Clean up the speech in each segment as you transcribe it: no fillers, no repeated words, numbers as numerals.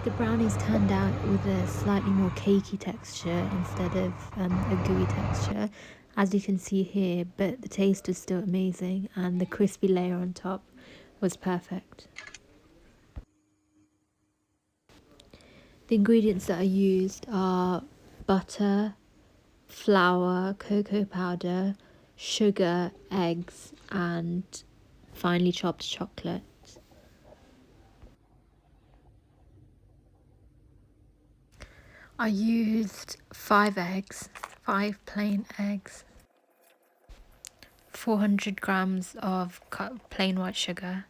The brownies turned out with a slightly more cakey texture instead of a gooey texture, as you can see here, but the taste was still amazing and the crispy layer on top was perfect. The ingredients that I used are butter, flour, cocoa powder, sugar, eggs, and finely chopped chocolate. I used 5 eggs, 5 plain eggs, 400 grams of plain white sugar,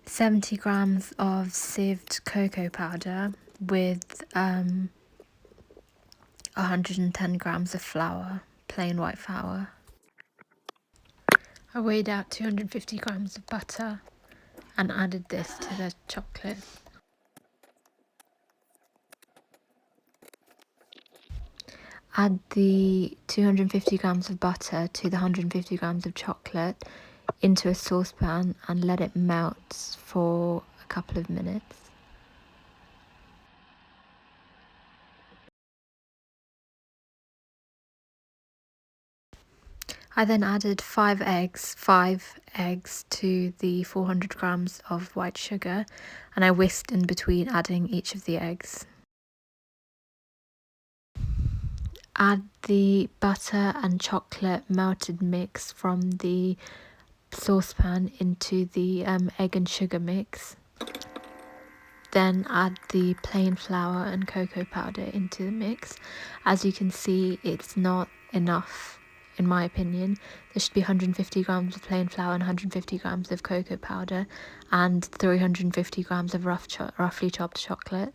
70 grams of sieved cocoa powder with 110 grams of flour, plain white flour. I weighed out 250 grams of butter and added this to the chocolate. Add the 250 grams of butter to the 150 grams of chocolate into a saucepan and let it melt for a couple of minutes. I then added 5 eggs to the 400 grams of white sugar, and I whisked in between adding each of the eggs. Add the butter and chocolate melted mix from the saucepan into the egg and sugar mix. Then add the plain flour and cocoa powder into the mix. As you can see, it's not enough in my opinion. There should be 150 grams of plain flour and 150 grams of cocoa powder and 350 grams of roughly chopped chocolate.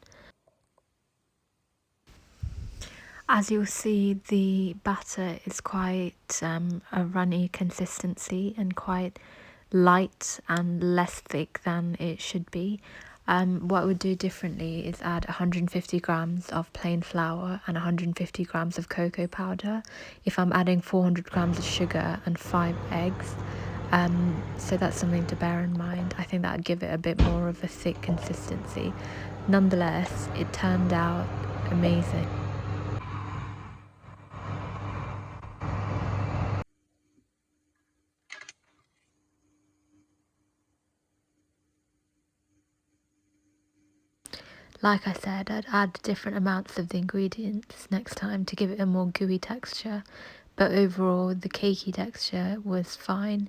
As you'll see, the batter is quite a runny consistency and quite light and less thick than it should be. What I would do differently is add 150 grams of plain flour and 150 grams of cocoa powder if I'm adding 400 grams of sugar and 5 eggs. So that's something to bear in mind. I think that would give it a bit more of a thick consistency. Nonetheless, it turned out amazing. Like I said, I'd add different amounts of the ingredients next time to give it a more gooey texture, but overall the cakey texture was fine.